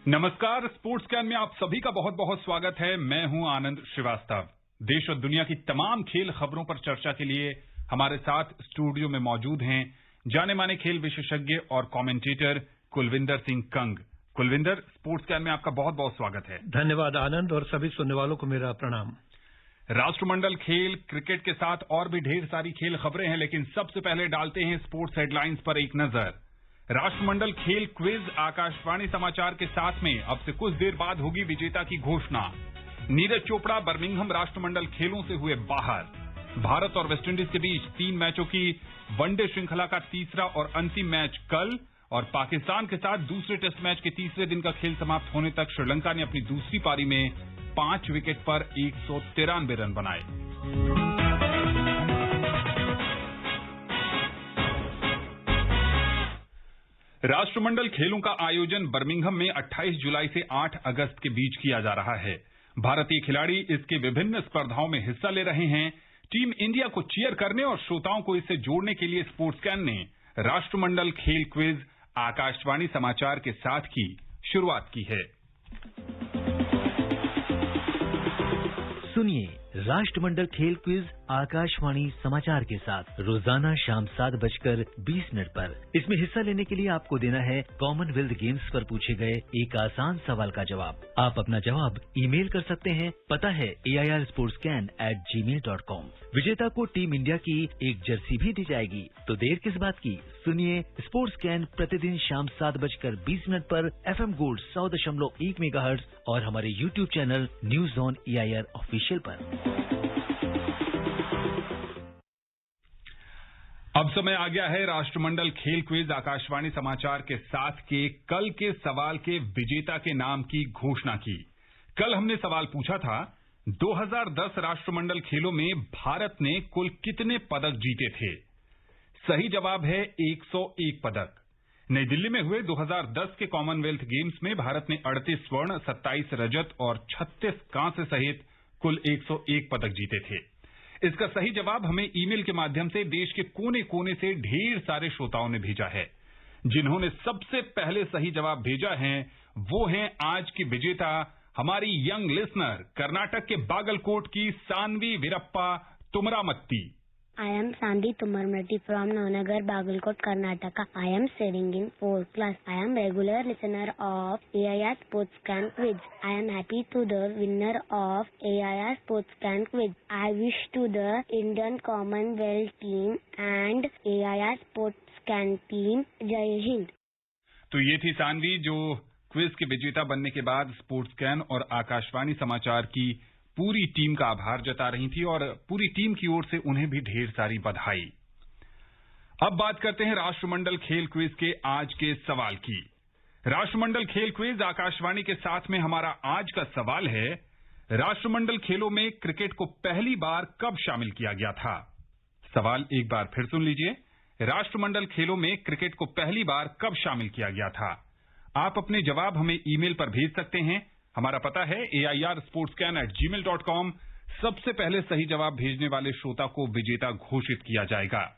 नमस्कार, sports can में आप सभी का बहुत बहुत स्वागत है। मैं हूं आनंद श्रीवास्तव। देश और दुनिया की तमाम खेल खबरों पर चर्चा के लिए हमारे साथ स्टूडियो में मौजूद हैं जाने माने खेल विशेषज्ञ और commentator Kulwinder Singh Kang. Kulwinder, sports can में आपका बहुत बहुत स्वागत है। धन्यवाद आनंद, और सभी सुनने वालों को मेरा प्रणाम। राष्ट्रमंडल खेल, क्रिकेट के साथ और भी ढेर सारी खेल खबरें हैं, लेकिन सबसे पहले डालते हैं स्पोर्ट्स हेडलाइंस पर एक नजर। राष्ट्रमंडल खेल क्विज आकाशवाणी समाचार के साथ में अब से कुछ देर बाद होगी विजेता की घोषणा। नीरज चोपड़ा बर्मिंघम राष्ट्रमंडल खेलों से हुए बाहर। भारत और वेस्टइंडीज के बीच 3 मैचों की वनडे श्रृंखला का तीसरा और अंतिम मैच कल, और पाकिस्तान के साथ दूसरे टेस्ट मैच के तीसरे दिन का खेल समाप्त होने तक श्रीलंका ने अपनी दूसरी पारी में 5 विकेट पर 193 रन बनाए। राष्ट्रमंडल खेलों का आयोजन बर्मिंघम में 28 जुलाई से 8 अगस्त के बीच किया जा रहा है। भारतीय खिलाड़ी इसके विभिन्न स्पर्धाओं में हिस्सा ले रहे हैं। टीम इंडिया को चीयर करने और श्रोताओं को इससे जोड़ने के लिए स्पोर्ट्स कैन ने राष्ट्रमंडल खेल क्विज आकाशवाणी समाचार के साथ की शुरुआत की है। सुनिए राष्ट्रमंडल खेल क्विज आकाशवाणी समाचार के साथ रोजाना शाम 7:20 पर। इसमें हिस्सा लेने के लिए आपको देना है कॉमनवेल्थ गेम्स पर पूछे गए एक आसान सवाल का जवाब। आप अपना जवाब ईमेल कर सकते हैं। पता है airsportscan@gmail.com। विजेता को टीम इंडिया की एक जर्सी भी दी जाएगी। तो देर किस बात की, सुनिए स्पोर्ट्स कैन प्रतिदिन शाम 7:20 पर FM गोल्ड 100.1 मेगाहर्ट्ज और हमारे YouTube channel news on AIR official पर। अब समय आ गया है राष्ट्रमंडल खेल क्विज आकाशवाणी समाचार के साथ के कल के सवाल के विजेता के नाम की घोषणा की। कल हमने सवाल पूछा था 2010 राष्ट्रमंडल खेलों में भारत ने कुल कितने पदक जीते थे। सही जवाब है 101 पदक। नई दिल्ली में हुए 2010 के कॉमनवेल्थ गेम्स में भारत ने 38 स्वर्ण, 27 रजत और 36 कांस्य सहित कुल 101 पदक जीते थे। इसका सही जवाब हमें ईमेल के माध्यम से देश के कोने कोने से ढेर सारे श्रोताओं ने भेजा है। जिन्होंने सबसे पहले सही जवाब भेजा है वो हैं आज की विजेता, हमारी यंग लिसनर, कर्नाटक के बागलकोट की Saanvi Veerappa तुमरामत्ती। I am Sandhi Tumarmati from Navnagar, Bagalkot, Karnataka. I am studying in 4th class. I am regular listener of AIR Sports Can Quiz. I am happy to the winner of AIR Sports Can Quiz. I wish to the Indian Commonwealth team and AIR Sports Can team Jai Hind. तो ये थी सानवी जो quiz के विजेता बनने के बाद sports can और आकाशवाणी समाचार की पूरी टीम का आभार जता रही थी, और पूरी टीम की ओर से उन्हें भी ढेर सारी बधाई। अब बात करते हैं राष्ट्रमंडल खेल क्विज के आज के सवाल की। राष्ट्रमंडल खेल क्विज आकाशवाणी के साथ में हमारा आज का सवाल है, राष्ट्रमंडल खेलों में क्रिकेट को पहली बार कब शामिल किया गया था। सवाल एक बार फिर सुन लीजिए। राष्ट्रमंडल खेलों में क्रिकेट को पहली बार कब शामिल किया गया था। आप अपने जवाब हमें ईमेल पर भेज सकते हैं। हमारा पता है airsportscan@gmail.com। सबसे पहले सही जवाब भेजने वाले श्रोता को विजेता घोषित किया जाएगा।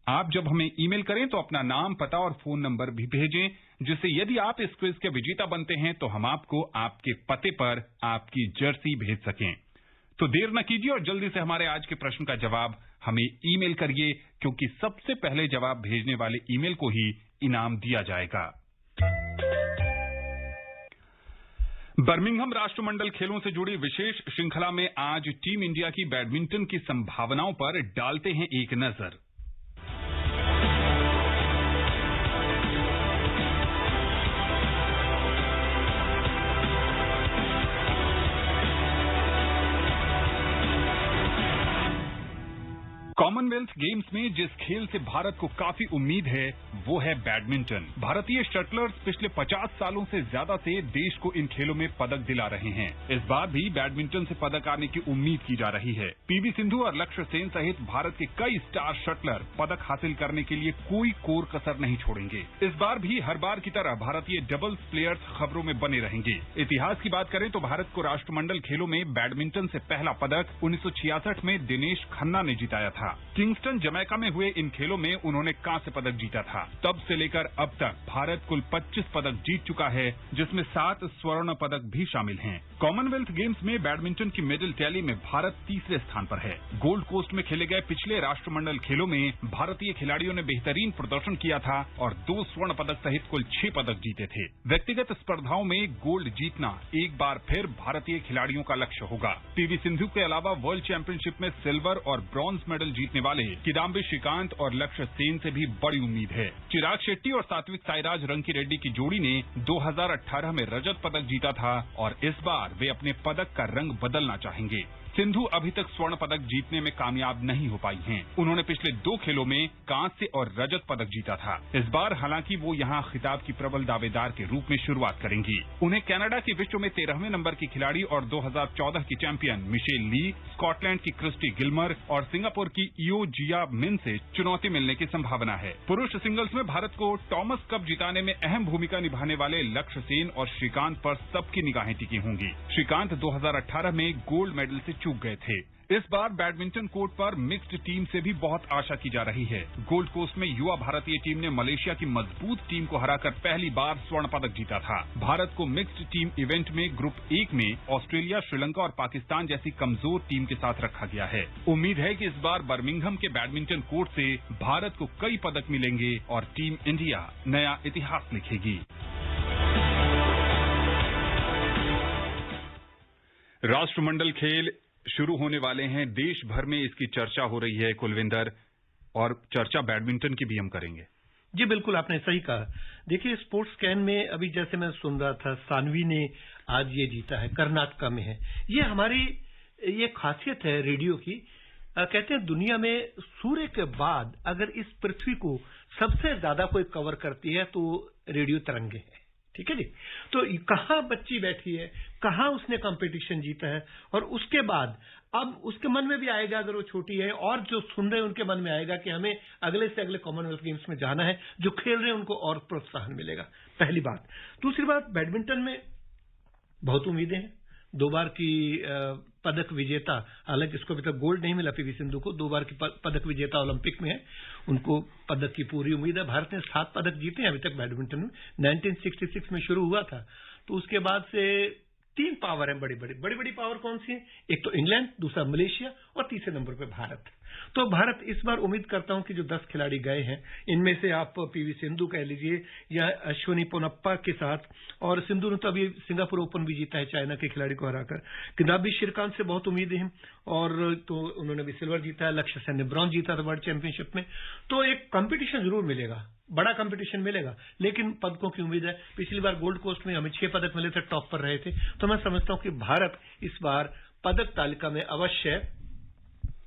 आप जब हमें ईमेल करें तो अपना नाम, पता और फोन नंबर भी भेजें, जिससे यदि आप इस क्विज के विजेता बनते हैं तो हम आपको आपके पते पर आपकी जर्सी भेज सकें। तो देर न कीजिए और जल्दी से हमारे आज के प्रश्न का जवाब हमें ईमेल करिए, क्योंकि सबसे पहले जवाब भेजने वाले ईमेल को ही इनाम दिया जाएगा। बर्मिंघम राष्ट्रमंडल खेलों से जुड़ी विशेष श्रृंखला में आज टीम इंडिया की बैडमिंटन की संभावनाओं पर डालते हैं एक नजर। कॉमनवेल्थ गेम्स में जिस खेल से भारत को काफी उम्मीद है वो है बैडमिंटन। भारतीय शटलर्स पिछले 50 सालों से ज्यादा से देश को इन खेलों में पदक दिला रहे हैं। इस बार भी बैडमिंटन से पदक आने की उम्मीद की जा रही है। पीवी सिंधु और लक्ष्य सेन सहित भारत के कई स्टार शटलर पदक हासिल करने के लिए कोई कोर कसर नहीं छोड़ेंगे। इस बार भी हर बार की तरह भारतीय डबल्स प्लेयर्स खबरों में बने रहेंगे। इतिहास की बात करें तो भारत को राष्ट्रमंडल खेलों में बैडमिंटन से पहला पदक 1966 में दिनेश खन्ना ने जिताया था। किंगस्टन जमैका में हुए इन खेलों में उन्होंने कांस्य पदक जीता था। तब से लेकर अब तक भारत कुल 25 पदक जीत चुका है, जिसमें 7 स्वर्ण पदक भी शामिल हैं। कॉमनवेल्थ गेम्स में बैडमिंटन की मेडल टैली में भारत तीसरे स्थान पर है। गोल्ड कोस्ट में खेले गए पिछले राष्ट्रमंडल खेलों में भारतीय खिलाड़ियों ने बेहतरीन प्रदर्शन किया था और 2 स्वर्ण पदक सहित कुल 6 पदक जीते थे। व्यक्तिगत स्पर्धाओं में गोल्ड जीतना एक बार फिर भारतीय खिलाड़ियों का लक्ष्य होगा। पीवी सिंधु के अलावा वर्ल्ड चैंपियनशिप में सिल्वर और ब्रॉन्ज मेडल जीतने वाले किदाम्बी श्रीकांत और लक्ष्य सेन से भी बड़ी उम्मीद है। चिराग शेट्टी और सात्विक साईराज रंकी रेड्डी की जोड़ी ने 2018 में रजत पदक जीता था और इस बार वे अपने पदक का रंग बदलना चाहेंगे। सिंधु अभी तक स्वर्ण पदक जीतने में कामयाब नहीं हो पाई हैं। उन्होंने पिछले 2 खेलों में कांस्य और रजत पदक जीता था। इस बार हालांकि वो यहां खिताब की प्रबल दावेदार के रूप में शुरुआत करेंगी। उन्हें कनाडा की विश्व में 13वें नंबर की खिलाड़ी और 2014 की चैंपियन मिशेल ली, स्कॉटलैंड की क्रिस्टी गिल्मर और सिंगापुर की इयो जिया मिन से चुनौती मिलने की संभावना है। पुरुष सिंगल्स में भारत को टॉमस कप जिताने में अहम भूमिका निभाने वाले लक्ष्य सेन और श्रीकांत पर सबकी निगाहें टिकी होंगी। श्रीकांत 2018 में गोल्ड मेडल से चूक गए थे। इस बार बैडमिंटन कोर्ट पर मिक्स्ड टीम से भी बहुत आशा की जा रही है। गोल्ड कोस्ट में युवा भारतीय टीम ने मलेशिया की मजबूत टीम को हराकर पहली बार स्वर्ण पदक जीता था। भारत को मिक्स्ड टीम इवेंट में ग्रुप 1 में ऑस्ट्रेलिया, श्रीलंका और पाकिस्तान जैसी कमजोर टीम के साथ रखा गया है। उम्मीद है कि इस बार बर्मिंघम के बैडमिंटन कोर्ट से भारत को कई पदक मिलेंगे और टीम इंडिया नया इतिहास लिखेगी। राष्ट्रमंडल खेल शुरू होने वाले हैं। देश भर में इसकी चर्चा हो रही है कुलविंदर, और चर्चा बैडमिंटन की भी हम करेंगे। जी बिल्कुल, आपने सही कहा। देखिए, स्पोर्ट्स कैन में अभी जैसे मैं सुन रहा था, सानवी ने आज ये जीता है, कर्नाटका में है। ये हमारी ये खासियत है रेडियो की। कहते हैं दुनिया में सूर्य के बाद अगर इस पृथ्वी को सबसे ज्यादा कोई कवर करती है तो रेडियो तरंगे है। ठीक है जी। तो कहाँ बच्ची बैठी है, कहाँ उसने कंपटीशन जीता है, और उसके बाद अब उसके मन में भी आएगा, अगर वो छोटी है और जो सुन रहे हैं उनके मन में आएगा कि हमें अगले से अगले कॉमनवेल्थ गेम्स में जाना है। जो खेल रहे हैं उनको और प्रोत्साहन मिलेगा, पहली बात। दूसरी बात, बैडमिंटन में बहुत उम्मीदें हैं। 2 बार की पदक विजेता, हालांकि इसको अभी तक गोल्ड नहीं मिला पीवी सिंधु को, 2 बार की पदक विजेता ओलंपिक में है, उनको पदक की पूरी उम्मीद है। भारत ने 7 पदक जीते हैं अभी तक बैडमिंटन में। 1966 में शुरू हुआ था, तो उसके बाद से 3 पावर है बड़ी पावर। कौन सी है? एक तो इंग्लैंड, दूसरा मलेशिया और तीसरे नंबर पे भारत। तो भारत इस बार उम्मीद करता हूं कि जो 10 खिलाड़ी गए हैं, इनमें से आप पीवी सिंधु कह लीजिए या अश्विनी पोनप्पा के साथ, और सिंधु ने तो अभी सिंगापुर ओपन भी जीता है चाइना के खिलाड़ी को हराकर। किदाम्बी श्रीकांत से बहुत उम्मीदें हैं, और तो उन्होंने भी सिल्वर जीता है। लक्ष्य सेन ने ब्रॉन्ज जीता था वर्ल्ड चैंपियनशिप में। तो एक कंपटीशन जरूर मिलेगा, बड़ा कंपटीशन मिलेगा, लेकिन पदकों की उम्मीद है। पिछली बार गोल्ड कोस्ट में हमें 6 पदक मिले थे, टॉप पर रहे थे। तो मैं समझता हूं कि भारत इस बार पदक तालिका में अवश्य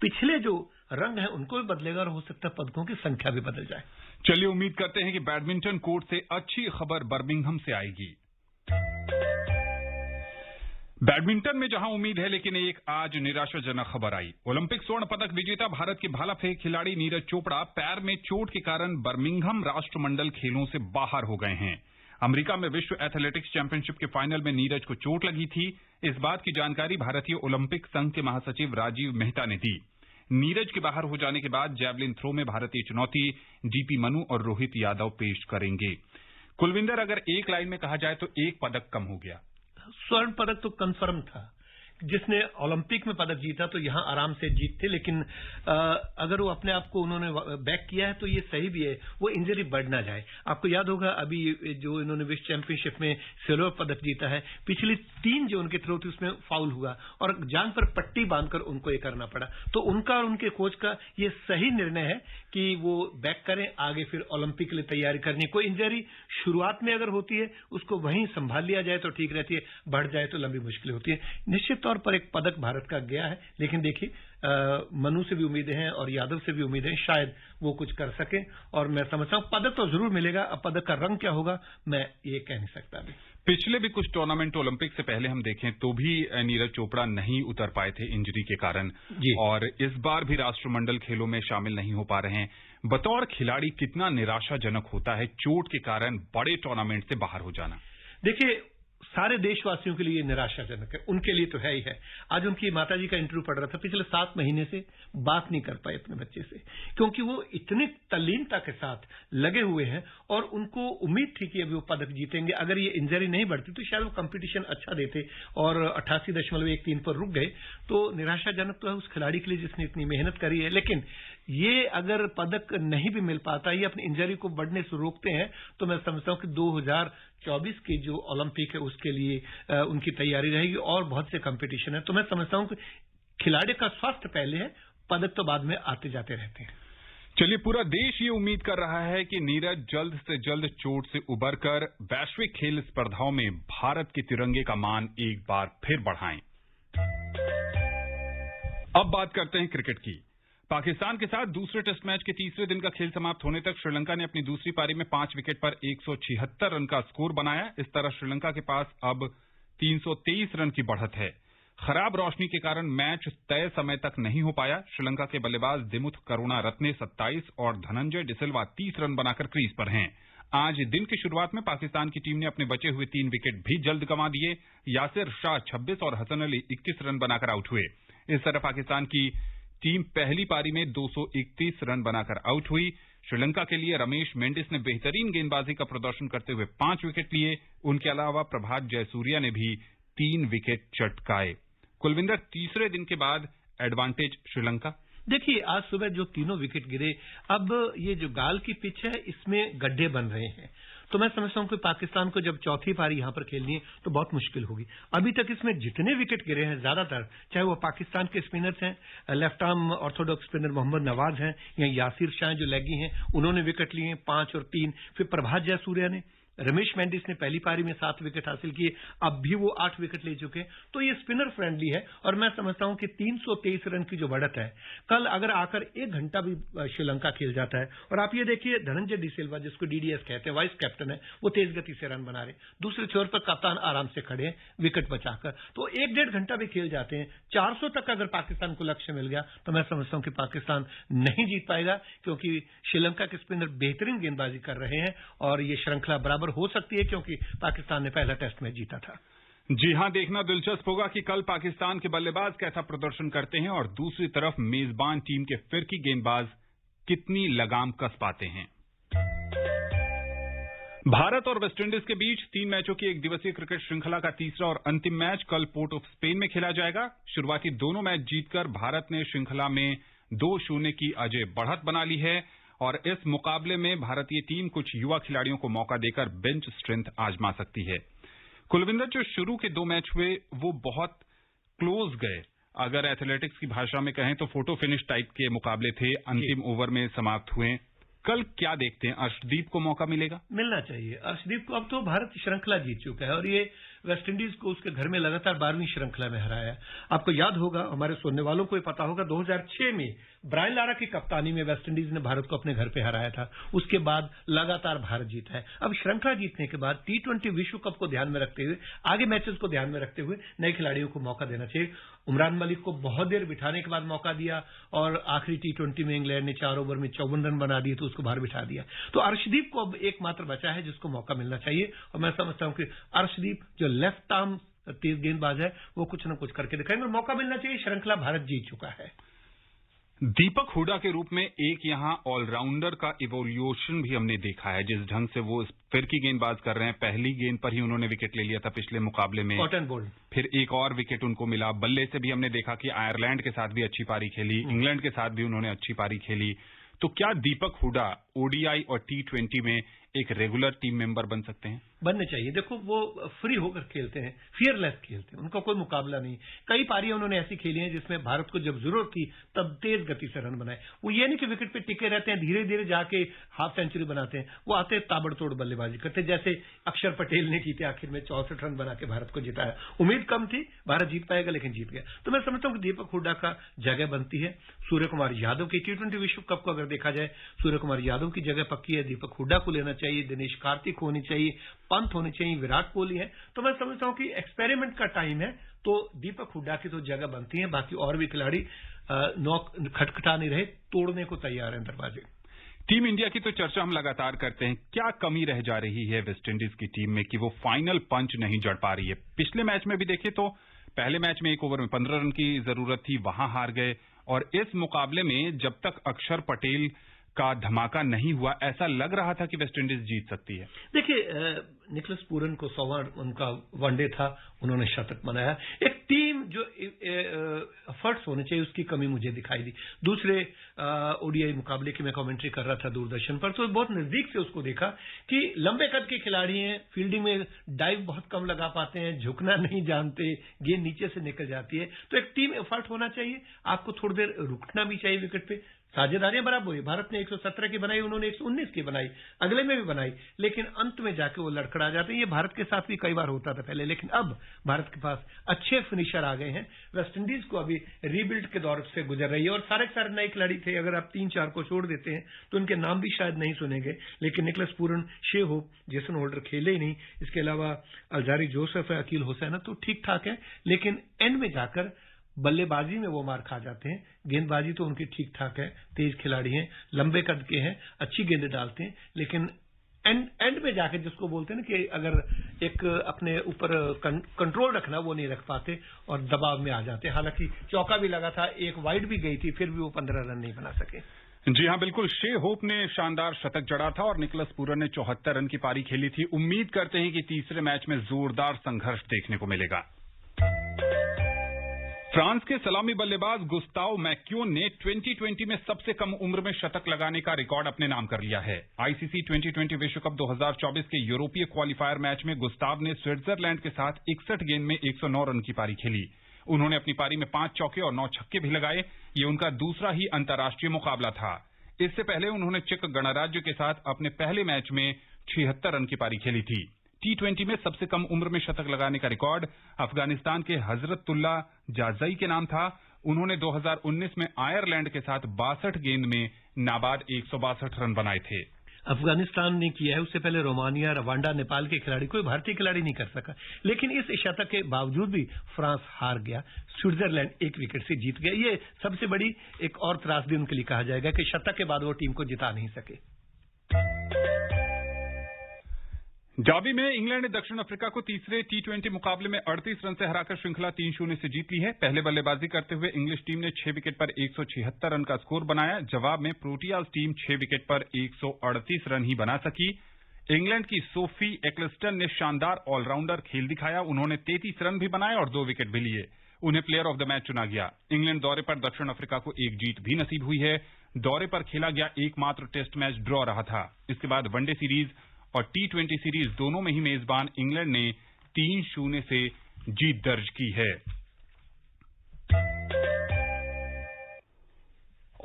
पिछले जो रंग है उनको भी बदलेगा, और हो सकता है पदकों की संख्या भी बदल जाए। चलिए उम्मीद करते हैं कि बैडमिंटन कोर्ट से अच्छी खबर बर्मिंघम से आएगी। बैडमिंटन में जहां उम्मीद है, लेकिन एक आज निराशाजनक खबर आई। ओलंपिक स्वर्ण पदक विजेता भारत के भाला फेंक खिलाड़ी नीरज चोपड़ा पैर में चोट के कारण बर्मिंघम राष्ट्रमंडल खेलों से बाहर हो गए हैं। अमेरिका में विश्व एथलेटिक्स चैंपियनशिप के फाइनल में नीरज को चोट लगी थी। इस बात की जानकारी भारतीय ओलंपिक संघ के महासचिव राजीव मेहता ने दी। नीरज के बाहर हो जाने के बाद जैवलिन थ्रो में भारतीय चुनौती जीपी मनु और रोहित यादव पेश करेंगे। कुलविंदर, अगर एक लाइन में कहा जाए तो 1 पदक कम हो गया। स्वर्ण पदक तो कंफर्म था। जिसने ओलंपिक में पदक जीता तो यहां आराम से जीतते, लेकिन अगर वो अपने आप को उन्होंने बैक किया है तो ये सही भी है, वो इंजरी बढ़ ना जाए। आपको याद होगा अभी जो इन्होंने विश्व चैंपियनशिप में सिल्वर पदक जीता है, पिछली 3 जो उनके थ्रो थी उसमें फाउल हुआ और जांघ पर पट्टी बांधकर उनको ये करना पड़ा। तो उनका और उनके कोच का ये सही निर्णय है कि वो बैक करें, आगे फिर ओलंपिक के लिए तैयारी करनी। कोई इंजरी शुरुआत में अगर होती है उसको वहीं संभाल लिया जाए तो ठीक रहती है, बढ़ जाए तो लंबी मुश्किल होती है। निश्चित तौर पर एक पदक भारत का गया है, लेकिन देखिए मनु से भी उम्मीदें हैं और यादव से भी उम्मीदें हैं, शायद वो कुछ कर सके। और मैं समझता हूं पदक तो जरूर मिलेगा। अब पदक का रंग क्या होगा मैं ये कह नहीं सकता अभी। पिछले भी कुछ टूर्नामेंट ओलंपिक से पहले हम देखें तो भी नीरज चोपड़ा नहीं उतर पाए थे इंजरी के कारण, और इस बार भी राष्ट्रमंडल खेलों में शामिल नहीं हो पा रहे हैं। बतौर खिलाड़ी कितना निराशाजनक होता है चोट के कारण बड़े टूर्नामेंट से बाहर हो जाना। देखिए सारे देशवासियों के लिए निराशाजनक है, उनके लिए तो है ही है। आज उनकी माताजी का इंटरव्यू पढ़ रहा था, पिछले 7 महीने से बात नहीं कर पाए अपने बच्चे से, क्योंकि वो इतनी तल्लीनता के साथ लगे हुए हैं और उनको उम्मीद थी कि अभी वो पदक जीतेंगे। अगर ये इंजरी नहीं बढ़ती तो शायद वो कंपटीशन अच्छा देते और 88.13 पर रुक गए। तो निराशाजनक तो है उस खिलाड़ी के लिए जिसने इतनी मेहनत करी है, लेकिन ये अगर पदक नहीं भी मिल पाता, ये अपनी इंजरी को बढ़ने से रोकते हैं, तो मैं समझता हूं कि 2024 के जो ओलंपिक है उसके लिए उनकी तैयारी रहेगी और बहुत से कंपटीशन है। तो मैं समझता हूं कि खिलाड़ी का स्वास्थ्य पहले है, पदक तो बाद में आते जाते रहते हैं। चलिए, पूरा देश ये उम्मीद कर रहा है कि नीरज जल्द से जल्द चोट से उबरकर वैश्विक खेल स्पर्धाओं में भारत के तिरंगे का मान एक बार फिर बढ़ाएं। अब बात करते हैं क्रिकेट की। पाकिस्तान के साथ दूसरे टेस्ट मैच के तीसरे दिन का खेल समाप्त होने तक श्रीलंका ने अपनी दूसरी पारी में 5 विकेट पर 176 रन का स्कोर बनाया। इस तरह श्रीलंका के पास अब 323 रन की बढ़त है। खराब रोशनी के कारण मैच तय समय तक नहीं हो पाया। श्रीलंका के बल्लेबाज दिमुथ करुणारत्ने 27 और धनंजय डिसिल्वा 30 रन बनाकर क्रीज पर हैं। आज दिन की शुरुआत में पाकिस्तान की टीम ने अपने बचे हुए 3 विकेट भी जल्द गंवा दिए। यासिर शाह 26 और हसन अली 21 रन बनाकर आउट हुए। इस तरह पाकिस्तान की टीम पहली पारी में 231 रन बनाकर आउट हुई। श्रीलंका के लिए रमेश मेंडिस ने बेहतरीन गेंदबाजी का प्रदर्शन करते हुए 5 विकेट लिए। उनके अलावा प्रभात जयसूर्या ने भी 3 विकेट चटकाए। कुलविंदर, तीसरे दिन के बाद एडवांटेज श्रीलंका। देखिए, आज सुबह जो तीनों विकेट गिरे, अब ये जो गाल की पिच है इसमें गड्ढे बन रहे हैं, तो मैं समझता हूं कि पाकिस्तान को जब चौथी पारी यहां पर खेलनी है तो बहुत मुश्किल होगी। अभी तक इसमें जितने विकेट गिरे हैं ज्यादातर, चाहे वो पाकिस्तान के स्पिनर्स हैं, left arm orthodox spinner Mohammad Nawaz हैं या यासिर शाह जो लेगी हैं, उन्होंने विकेट लिए 5 और 3। फिर प्रभात जयसूर्या ने, रमेश मेंडिस ने पहली पारी में 7 विकेट हासिल किए, अब भी वो 8 विकेट ले चुके हैं। तो ये स्पिनर फ्रेंडली है और मैं समझता हूं कि 323 रन की जो बढ़त है, कल अगर आकर 1 घंटा भी श्रीलंका खेल जाता है, और आप ये देखिए धनंजय डिसिल्वा जिसको डीडीएस कहते हैं, वाइस कैप्टन है, वो तेज गति से रन बना रहे, दूसरे छोर पर कप्तान आराम से खड़े हैं विकेट बचाकर। तो 1-1.5 घंटा भी खेल जाते हैं, 400 तक अगर पाकिस्तान को लक्ष्य मिल गया तो मैं समझता हूं कि पाकिस्तान नहीं जीत पाएगा, क्योंकि श्रीलंका के स्पिनर बेहतरीन गेंदबाजी कर रहे हैं और ये श्रृंखला बराबर हो सकती है, क्योंकि पाकिस्तान ने पहला टेस्ट मैच जीता था। जी हां, देखना दिलचस्प होगा कि कल पाकिस्तान के बल्लेबाज कैसा प्रदर्शन करते हैं और दूसरी तरफ मेजबान टीम के फिरकी गेंदबाज कितनी लगाम कस पाते हैं। भारत और वेस्टइंडीज के बीच 3 मैचों की 1 दिवसीय क्रिकेट श्रृंखला का तीसरा और अंतिम मैच कल पोर्ट ऑफ स्पेन में खेला जाएगा। शुरुआती दोनों मैच जीतकर भारत ने श्रृंखला में 2-0 की अजय बढ़त बना ली है और इस मुकाबले में भारतीय टीम कुछ युवा खिलाड़ियों को मौका देकर बेंच स्ट्रेंथ आजमा सकती है। कुलविंदर, जो शुरू के 2 मैच हुए वो बहुत क्लोज गए। अगर एथलेटिक्स की भाषा में कहें तो फोटो फिनिश टाइप के मुकाबले थे, अंतिम ओवर में समाप्त हुए। कल क्या देखते हैं? अर्शदीप को मौका मिलेगा? मिलना चाहिए अर्शदीप को। अब तो भारत श्रृंखला जीत चुका है और ये वेस्टइंडीज को उसके घर में लगातार 12वीं श्रृंखला में हराया। आपको याद होगा, हमारे सुनने वालों को ये पता होगा, 2006 में ब्रायन लारा की कप्तानी में वेस्टइंडीज ने भारत को अपने घर पे हराया था। उसके बाद लगातार भारत जीता है। अब श्रृंखला जीतने के बाद T20 विश्व कप को ध्यान में रखते हुए, आगे मैचेस को ध्यान में रखते हुए नए खिलाड़ियों को मौका देना चाहिए। उमरान मलिक को बहुत देर बिठाने के बाद मौका दिया और आखिरी T20 में इंग्लैंड ने 4 ओवर में 54 रन बना दिए तो उसको बाहर बिठा दिया। तो अर्शदीप को अब एकमात्र बचा है जिसको मौका मिलना चाहिए और मैं समझता हूं कि अर्शदीप जो लेफ्ट आर्म तेज गेंदबाज है वो कुछ न कुछ करके दिखाएंगे और मौका मिलना चाहिए। श्रृंखला भारत जीत चुका है। दीपक हुडा के रूप में एक यहां ऑलराउंडर का इवोल्यूशन भी हमने देखा है। जिस ढंग से वो फिरकी गेंदबाज कर रहे हैं, पहली गेंद पर ही उन्होंने विकेट ले लिया था पिछले मुकाबले में, कॉटन बोल्ड, फिर एक और विकेट उनको मिला। बल्ले से भी हमने देखा कि आयरलैंड के साथ भी अच्छी पारी खेली, इंग्लैंड के साथ भी उन्होंने अच्छी पारी खेली। तो क्या दीपक हुडा ओडीआई और T20 में एक रेगुलर टीम मेंबर बन सकते हैं? बनने चाहिए। देखो, वो फ्री होकर खेलते हैं, फियरलेस खेलते हैं, उनका कोई मुकाबला नहीं। कई पारियां उन्होंने ऐसी खेली हैं जिसमें भारत को जब जरूरत थी तब तेज गति से रन बनाए। वो ये नहीं कि विकेट पे टिके रहते हैं, धीरे धीरे जाके हाफ सेंचुरी बनाते हैं। वो आते हैं, ताबड़तोड़ बल्लेबाजी करते, जैसे अक्षर पटेल ने की थी, आखिर में 64 रन बना के भारत को जिताया। उम्मीद कम थी भारत जीत पाएगा, लेकिन जीत गया। तो मैं समझता हूं कि दीपक हुडा का जगह बनती है। सूर्य कुमार यादव की T20 विश्व कप को अगर देखा जाए, सूर्य कुमार यादव की जगह पक्की है, दीपक हुडा को लेना चाहिए, दिनेश कार्तिक होनी चाहिए, पंत होने चाहिए, विराट कोहली है। तो मैं समझता हूं कि एक्सपेरिमेंट का टाइम है, तो दीपक हुडा की तो जगह बनती है। बाकी और भी खिलाड़ी नॉक खटखटा नहीं रहे, तोड़ने को तैयार हैं दरवाजे। टीम इंडिया की तो चर्चा हम लगातार करते हैं। क्या कमी रह जा रही है वेस्टइंडीज की टीम में कि वो फाइनल पंच नहीं जड़ पा रही है? पिछले मैच में भी देखें तो पहले मैच में 1 ओवर में 15 रन की जरूरत थी, वहां हार गए। और इस मुकाबले में जब तक अक्षर पटेल का धमाका नहीं हुआ, ऐसा लग रहा था कि वेस्टइंडीज जीत सकती है। देखिए, निकोलस पूरन को 100वां उनका वनडे था, उन्होंने शतक बनाया। एक टीम जो एफर्ट्स होने चाहिए उसकी कमी मुझे दिखाई दी। दूसरे ओडीआई मुकाबले की मैं कमेंट्री कर रहा था दूरदर्शन पर, तो बहुत नजदीक से उसको देखा कि लंबे कद के खिलाड़ी हैं, फील्डिंग में डाइव बहुत कम लगा पाते हैं, झुकना नहीं जानते, गेंद नीचे से निकल जाती है। तो एक टीम एफर्ट होना चाहिए, आपको थोड़ी देर रुकना भी चाहिए विकेट पे। साझेदारियां बराबर हुई, भारत ने 117 की बनाई, उन्होंने 119 की बनाई, अगले में भी बनाई, लेकिन अंत में जाके वो लड़खड़ा जाते हैं। ये भारत के साथ भी कई बार होता था पहले, लेकिन अब भारत के पास अच्छे फिनिशर आ गए हैं। वेस्टइंडीज को अभी रीबिल्ड के दौर से गुजर रही है और सारे नए खिलाड़ी थे। अगर आप 3-4 को छोड़ देते हैं तो उनके नाम भी शायद नहीं सुनेंगे, लेकिन निकोलस पूरन, शे होप, जेसन होल्डर खेले ही नहीं। इसके अलावा अल्जारी जोसेफ है, अकील हुसैन है, तो ठीक ठाक है, लेकिन एंड में जाकर बल्लेबाजी में वो मार खा जाते हैं। गेंदबाजी तो उनकी ठीक ठाक है, तेज खिलाड़ी हैं, लंबे कद के हैं, अच्छी गेंदें डालते हैं, लेकिन एंड में जाके जिसको बोलते हैं ना कि अगर एक अपने ऊपर कंट्रोल रखना, वो नहीं रख पाते और दबाव में आ जाते हैं। हालांकि चौका भी लगा था, एक वाइड भी गई थी, फिर भी वो 15 रन नहीं बना सके। जी हां, बिल्कुल। शे होप ने शानदार शतक जड़ा था और निकोलस पूरन ने 74 रन की पारी खेली थी। उम्मीद करते हैं कि तीसरे मैच में जोरदार संघर्ष देखने को मिलेगा। फ्रांस के सलामी बल्लेबाज गुस्ताव मैक्यून ने 2020 में सबसे कम उम्र में शतक लगाने का रिकॉर्ड अपने नाम कर लिया है। आईसीसी 2020 विश्व कप 2024 के यूरोपीय क्वालिफायर मैच में गुस्ताव ने स्विट्जरलैंड के साथ 61 गेंद में 109 रन की पारी खेली। उन्होंने अपनी पारी में 5 चौके और 9 छक्के भी लगाए। ये उनका दूसरा ही अंतर्राष्ट्रीय मुकाबला था। इससे पहले उन्होंने चेक गणराज्य के साथ अपने पहले मैच में 76 रन की पारी खेली थी। T20 में सबसे कम उम्र में शतक लगाने का रिकॉर्ड अफगानिस्तान के हजरतुल्ला जाजई के नाम था। उन्होंने 2019 में आयरलैंड के साथ 62 गेंद में नाबाद 162 रन बनाए थे। अफगानिस्तान ने किया है, उससे पहले रोमानिया, रवांडा, नेपाल के खिलाड़ी, कोई भारतीय खिलाड़ी नहीं कर सका। लेकिन इस शतक के बावजूद भी फ्रांस हार गया, स्विट्जरलैंड 1 विकेट से जीत गया। ये सबसे बड़ी एक और त्रासदी उनके लिए कहा जाएगा कि शतक के बाद वो टीम को जिता नहीं सके। डार्बी में इंग्लैंड ने दक्षिण अफ्रीका को तीसरे T20 मुकाबले में 38 रन से हराकर श्रृंखला 3-0 से जीत ली है। पहले बल्लेबाजी करते हुए इंग्लिश टीम ने 6 विकेट पर 176 रन का स्कोर बनाया। जवाब में प्रोटियाज टीम 6 विकेट पर 138 रन ही बना सकी। इंग्लैंड की सोफी एक्लिस्टन ने शानदार ऑलराउंडर खेल दिखाया। उन्होंने 33 रन भी बनाए और 2 विकेट भी लिए। उन्हें प्लेयर ऑफ द मैच चुना गया। इंग्लैंड दौरे पर दक्षिण अफ्रीका को एक जीत भी नसीब हुई है। दौरे पर खेला गया एकमात्र टेस्ट मैच ड्रॉ रहा था। इसके बाद वनडे सीरीज और T20 सीरीज दोनों में ही मेजबान इंग्लैंड ने 3-0 से जीत दर्ज की है।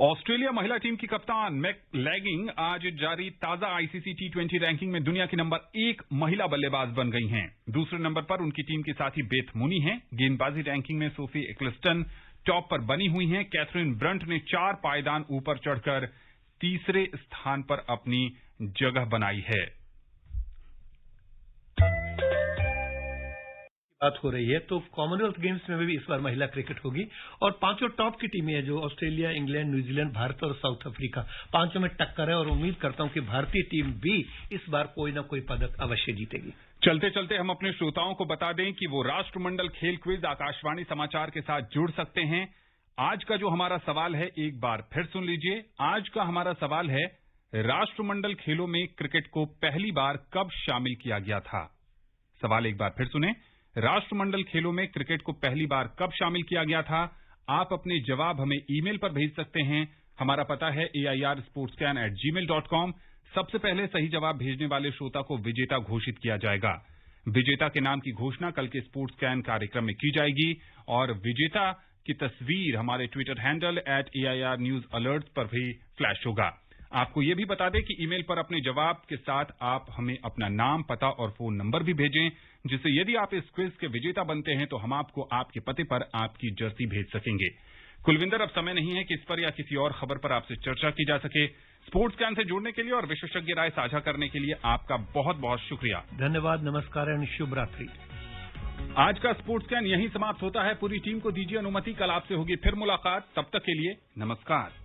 ऑस्ट्रेलिया महिला टीम की कप्तान मैक लैगिंग आज जारी ताजा आईसीसी T20 रैंकिंग में दुनिया की नंबर 1 महिला बल्लेबाज बन गई हैं। दूसरे नंबर पर उनकी टीम के साथी बेथ मूनी हैं। गेंदबाजी रैंकिंग में सोफी एक्लिस्टन टॉप पर बनी हुई हैं। कैथरीन ब्रंट ने 4 पायदान ऊपर चढ़कर तीसरे स्थान पर अपनी जगह बनाई है। बात हो रही है तो कॉमनवेल्थ गेम्स में भी इस बार महिला क्रिकेट होगी और 5 टॉप की टीमें हैं जो ऑस्ट्रेलिया, इंग्लैंड, न्यूजीलैंड, भारत और साउथ अफ्रीका, 5 में टक्कर है और उम्मीद करता हूं कि भारतीय टीम भी इस बार कोई ना कोई पदक अवश्य जीतेगी। चलते चलते हम अपने श्रोताओं को बता दें कि वो राष्ट्रमंडल खेल क्विज आकाशवाणी समाचार के साथ जुड़ सकते हैं। आज का जो हमारा सवाल है एक बार फिर सुन लीजिए। आज का हमारा सवाल है, राष्ट्रमंडल खेलों में क्रिकेट को पहली बार कब शामिल किया गया था? सवाल एक बार फिर सुने। राष्ट्रमंडल खेलों में क्रिकेट को पहली बार कब शामिल किया गया था? आप अपने जवाब हमें ईमेल पर भेज सकते हैं। हमारा पता है airsportscan@gmail.com। सबसे पहले सही जवाब भेजने वाले श्रोता को विजेता घोषित किया जाएगा। विजेता के नाम की घोषणा कल के स्पोर्ट्स कैन कार्यक्रम में की जाएगी और विजेता की तस्वीर हमारे Twitter handle @AIR News Alerts पर भी फ्लैश होगा। आपको यह भी बता दें कि ईमेल पर अपने जवाब के साथ आप हमें अपना नाम, पता और फोन नंबर भी भेजें, जिससे यदि आप इस क्विज के विजेता बनते हैं तो हम आपको आपके पते पर आपकी जर्सी भेज सकेंगे। कुलविंदर, अब समय नहीं है कि इस पर या किसी और खबर पर आपसे चर्चा की जा सके। स्पोर्ट्स कैन से जुड़ने के लिए और विशेषज्ञ राय साझा करने के लिए आपका बहुत बहुत शुक्रिया। धन्यवाद, नमस्कार एंड शुभ रात्रि। आज का स्पोर्ट्स कैन यहीं समाप्त होता है। पूरी टीम को दीजिए अनुमति, कल आपसे होगी फिर मुलाकात। तब तक के लिए नमस्कार।